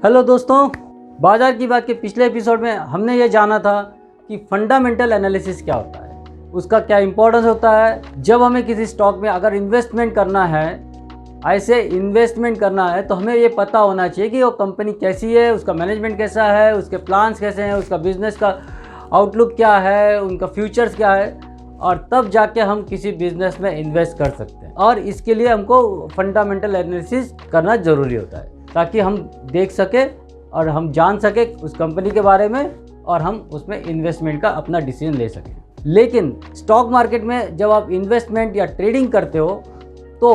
Hello दोस्तों, बाजार की बात के पिछले एपिसोड में हमने ये जाना था कि फंडामेंटल एनालिसिस क्या होता है, उसका क्या इंपॉर्टेंस होता है। जब हमें किसी स्टॉक में अगर इन्वेस्टमेंट करना है, ऐसे इन्वेस्टमेंट करना है, तो हमें ये पता होना चाहिए कि वो कंपनी कैसी है, उसका मैनेजमेंट कैसा है, उसके प्लान्स कैसे हैं, उसका बिजनेस का आउटलुक क्या है, उनका फ्यूचर्स क्या है, और तब जाके हम किसी बिजनेस में इन्वेस्ट कर सकते हैं। और इसके लिए हमको फंडामेंटल एनालिसिस करना ज़रूरी होता है ताकि हम देख सके और हम जान सके उस कंपनी के बारे में और हम उसमें इन्वेस्टमेंट का अपना डिसीजन ले सकें। लेकिन स्टॉक मार्केट में जब आप इन्वेस्टमेंट या ट्रेडिंग करते हो तो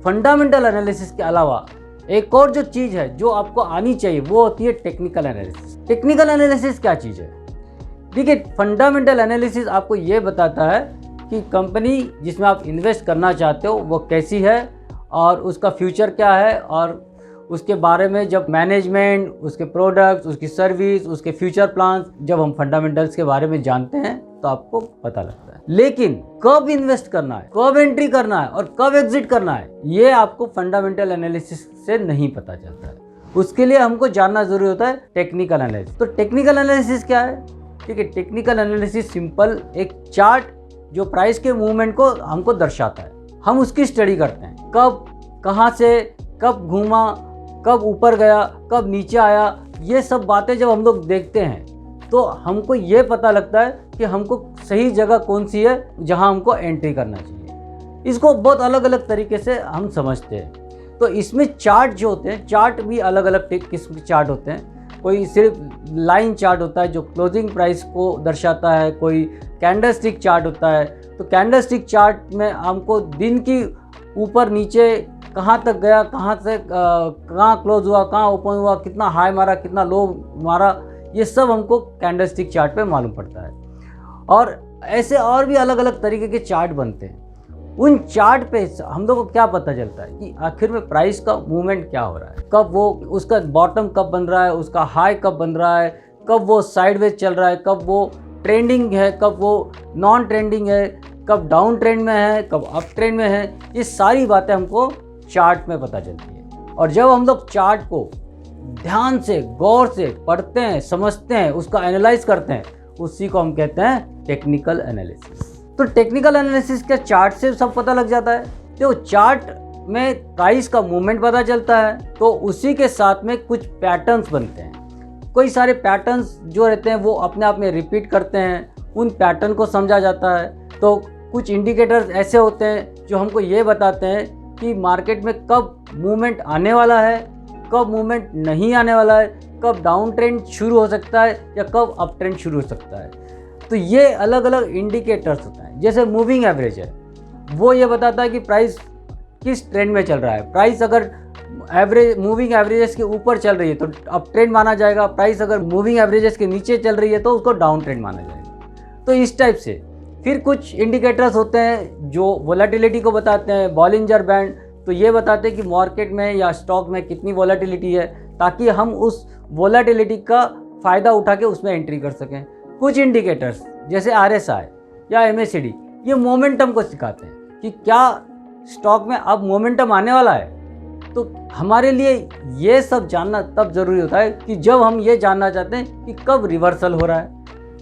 फंडामेंटल एनालिसिस के अलावा एक और जो चीज़ है जो आपको आनी चाहिए वो होती है टेक्निकल एनालिसिस। टेक्निकल एनालिसिस क्या चीज़ है? देखिए, फंडामेंटल एनालिसिस आपको ये बताता है कि कंपनी जिसमें आप इन्वेस्ट करना चाहते हो वो कैसी है और उसका फ्यूचर क्या है, और उसके बारे में जब मैनेजमेंट, उसके प्रोडक्ट्स, उसकी सर्विस, उसके फ्यूचर प्लान्स, जब हम फंडामेंटल्स के बारे में जानते हैं तो आपको पता लगता है। लेकिन कब इन्वेस्ट करना है, कब एंट्री करना है और कब एग्जिट करना है, ये आपको फंडामेंटल एनालिसिस से नहीं पता चलता है। उसके लिए हमको जानना जरूरी होता है टेक्निकल एनालिसिस। तो टेक्निकल एनालिसिस क्या है? ठीक है, टेक्निकल एनालिसिस सिंपल एक चार्ट जो प्राइस के मूवमेंट को हमको दर्शाता है, हम उसकी स्टडी करते हैं। कब, कहाँ से, कब घूमा, कब ऊपर गया, कब नीचे आया, ये सब बातें जब हम लोग देखते हैं तो हमको ये पता लगता है कि हमको सही जगह कौन सी है जहां हमको एंट्री करना चाहिए। इसको बहुत अलग अलग तरीके से हम समझते हैं। तो इसमें चार्ट जो होते हैं, चार्ट भी अलग अलग किस्म के चार्ट होते हैं। कोई सिर्फ लाइन चार्ट होता है जो क्लोजिंग प्राइस को दर्शाता है, कोई कैंडलस्टिक चार्ट होता है। तो कैंडलस्टिक चार्ट में हमको दिन की ऊपर नीचे कहाँ तक गया, कहाँ से कहाँ क्लोज हुआ, कहाँ ओपन हुआ, कितना हाई मारा, कितना लो मारा, ये सब हमको कैंडलस्टिक चार्ट पे मालूम पड़ता है। और ऐसे और भी अलग अलग तरीके के चार्ट बनते हैं। उन चार्ट पे हम लोग को क्या पता चलता है कि आखिर में प्राइस का मूवमेंट क्या हो रहा है, कब वो उसका बॉटम कब बन रहा है, उसका हाई कब बन रहा है, कब वो साइडवेज चल रहा है, कब वो ट्रेंडिंग है, कब वो नॉन ट्रेंडिंग है, कब डाउन ट्रेंड में है, कब अप ट्रेंड में है। ये सारी बातें हमको चार्ट में पता चलती है। और जब हम लोग चार्ट को ध्यान से, गौर से पढ़ते हैं, समझते हैं, उसका एनालाइज करते हैं, उसी को हम कहते हैं टेक्निकल एनालिसिस। तो टेक्निकल एनालिसिस के चार्ट से सब पता लग जाता है। तो चार्ट में प्राइस का मूवमेंट पता चलता है, तो उसी के साथ में कुछ पैटर्न्स बनते हैं। कोई सारे पैटर्न्स जो रहते हैं वो अपने आप में रिपीट करते हैं, उन पैटर्न को समझा जाता है। तो कुछ इंडिकेटर्स ऐसे होते हैं जो हमको ये बताते हैं कि मार्केट में कब मूवमेंट आने वाला है, कब मूवमेंट नहीं आने वाला है, कब डाउन ट्रेंड शुरू हो सकता है या कब अप ट्रेंड शुरू हो सकता है। तो ये अलग अलग इंडिकेटर्स होते हैं। जैसे मूविंग एवरेज है, वो ये बताता है कि प्राइस किस ट्रेंड में चल रहा है। प्राइस अगर मूविंग एवरेजेस के ऊपर चल रही है तो अप ट्रेंड माना जाएगा, प्राइस अगर मूविंग एवरेजेस के नीचे चल रही है तो उसको डाउन ट्रेंड माना जाएगा। तो इस टाइप से फिर कुछ इंडिकेटर्स होते हैं जो वोलेटिलिटी को बताते हैं, बॉलिंजर बैंड। तो ये बताते हैं कि मार्केट में या स्टॉक में कितनी वोलेटिलिटी है, ताकि हम उस वोलेटिलिटी का फ़ायदा उठा के उसमें एंट्री कर सकें। कुछ इंडिकेटर्स जैसे RSI या MACD, ये मोमेंटम को सिखाते हैं कि क्या स्टॉक में अब मोमेंटम आने वाला है। तो हमारे लिए ये सब जानना तब ज़रूरी होता है कि जब हम ये जानना चाहते हैं कि कब रिवर्सल हो रहा है,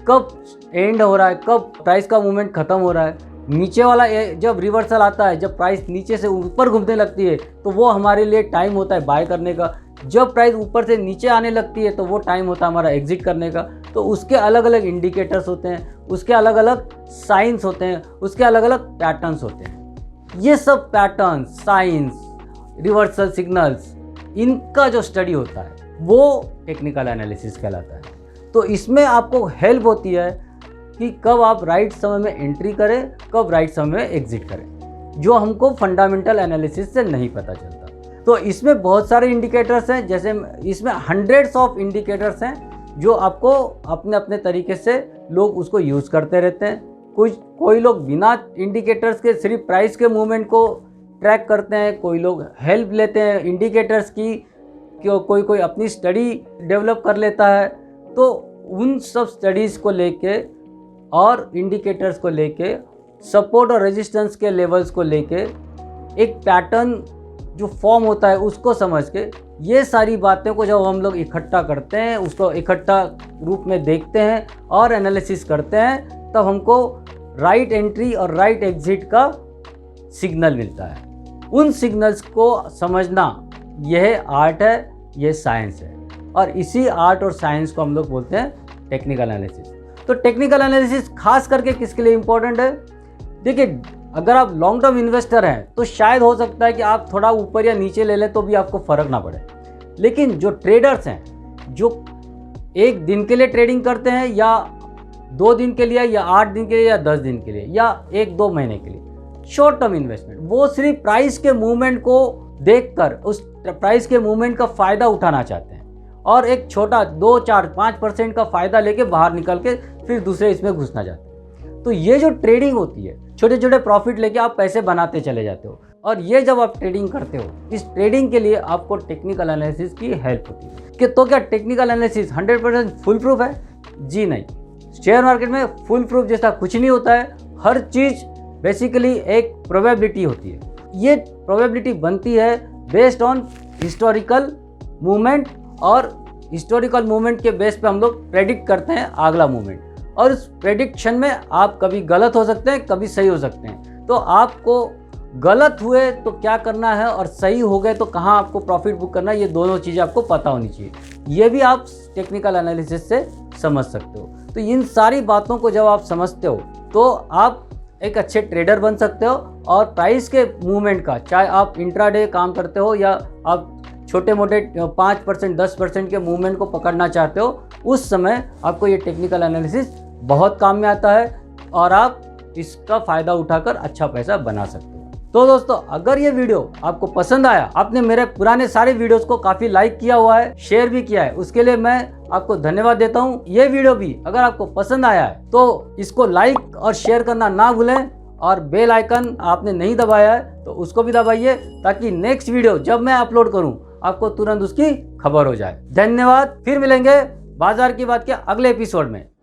कब एंड हो रहा है, कब प्राइस का मूवमेंट ख़त्म हो रहा है। नीचे वाला जब रिवर्सल आता है, जब प्राइस नीचे से ऊपर घूमने लगती है तो वो हमारे लिए टाइम होता है बाय करने का। जब प्राइस ऊपर से नीचे आने लगती है तो वो टाइम होता है हमारा एग्जिट करने का। तो उसके अलग अलग इंडिकेटर्स होते हैं, उसके अलग अलग साइंस होते हैं, उसके अलग अलग पैटर्न्स होते हैं। ये सब पैटर्न्स, साइंस, रिवर्सल सिग्नल्स, इनका जो स्टडी होता है वो टेक्निकल एनालिसिस कहलाता है। तो इसमें आपको हेल्प होती है कि कब आप राइट समय में एंट्री करें, कब राइट समय में एग्जिट करें, जो हमको फंडामेंटल एनालिसिस से नहीं पता चलता। तो इसमें बहुत सारे इंडिकेटर्स हैं, जैसे इसमें हंड्रेड्स ऑफ इंडिकेटर्स हैं जो आपको अपने अपने तरीके से लोग उसको यूज़ करते रहते हैं। कोई लोग बिना इंडिकेटर्स के सिर्फ प्राइस के मूवमेंट को ट्रैक करते हैं, कोई लोग हेल्प लेते हैं इंडिकेटर्स की, कोई अपनी स्टडी डेवलप कर लेता है। तो उन सब स्टडीज़ को लेके और इंडिकेटर्स को लेके, सपोर्ट और रेजिस्टेंस के लेवल्स को लेके एक पैटर्न जो फॉर्म होता है उसको समझ के ये सारी बातें को जब हम लोग इकट्ठा करते हैं, उसको इकट्ठा रूप में देखते हैं और एनालिसिस करते हैं, तब हमको राइट एंट्री और राइट एग्जिट का सिग्नल मिलता है। उन सिग्नल्स को समझना यह आर्ट है, यह साइंस है, और इसी आर्ट और साइंस को हम लोग बोलते हैं टेक्निकल एनालिसिस। तो टेक्निकल एनालिसिस खास करके किसके लिए इम्पोर्टेंट है? देखिए, अगर आप लॉन्ग टर्म इन्वेस्टर हैं तो शायद हो सकता है कि आप थोड़ा ऊपर या नीचे ले लें तो भी आपको फ़र्क ना पड़े। लेकिन जो ट्रेडर्स हैं, जो एक दिन के लिए ट्रेडिंग करते हैं, या 2 दिन के लिए, या 8 दिन के लिए, या 10 दिन के लिए, या 1-2 महीने के लिए, शॉर्ट टर्म इन्वेस्टमेंट, वो सिर्फ प्राइस के मूवमेंट को देखकर उस प्राइस के मूवमेंट का फ़ायदा उठाना चाहते हैं और एक छोटा 2, 4, 5% का फ़ायदा लेके बाहर निकल के फिर दूसरे इसमें घुसना चाहते हैं। तो ये जो ट्रेडिंग होती है, छोटे छोटे प्रॉफिट लेके आप पैसे बनाते चले जाते हो, और ये जब आप ट्रेडिंग करते हो, इस ट्रेडिंग के लिए आपको टेक्निकल एनालिसिस की हेल्प होती है। कि तो क्या टेक्निकल एनालिसिस 100% फुल प्रूफ है? जी नहीं। शेयर मार्केट में फुल प्रूफ जैसा कुछ नहीं होता है। हर चीज़ बेसिकली एक प्रोबेबिलिटी होती है। ये प्रोबेबिलिटी बनती है बेस्ड ऑन हिस्टोरिकल मूवमेंट, और हिस्टोरिकल मूवमेंट के बेस पे हम लोग प्रेडिक्ट करते हैं अगला मूवमेंट, और उस प्रेडिक्शन में आप कभी गलत हो सकते हैं, कभी सही हो सकते हैं। तो आपको गलत हुए तो क्या करना है और सही हो गए तो कहाँ आपको प्रॉफिट बुक करना है, ये दोनों चीज़ें आपको पता होनी चाहिए। ये भी आप टेक्निकल एनालिसिस से समझ सकते हो। तो इन सारी बातों को जब आप समझते हो तो आप एक अच्छे ट्रेडर बन सकते हो, और प्राइस के मूवमेंट का, चाहे आप इंट्राडे काम करते हो या आप छोटे मोटे 5%, 10% के मूवमेंट को पकड़ना चाहते हो, उस समय आपको ये टेक्निकल एनालिसिस बहुत काम में आता है और आप इसका फ़ायदा उठाकर अच्छा पैसा बना सकते हो। तो दोस्तों, अगर ये वीडियो आपको पसंद आया, आपने मेरे पुराने सारे वीडियोस को काफ़ी लाइक किया हुआ है, शेयर भी किया है, उसके लिए मैं आपको धन्यवाद देता हूँ। ये वीडियो भी अगर आपको पसंद आया है तो इसको लाइक और शेयर करना ना भूलें, और बेल आइकन आपने नहीं दबाया है तो उसको भी दबाइए, ताकि नेक्स्ट वीडियो जब मैं अपलोड करूँ आपको तुरंत उसकी खबर हो जाए। धन्यवाद। फिर मिलेंगे बाजार की बात के अगले एपिसोड में।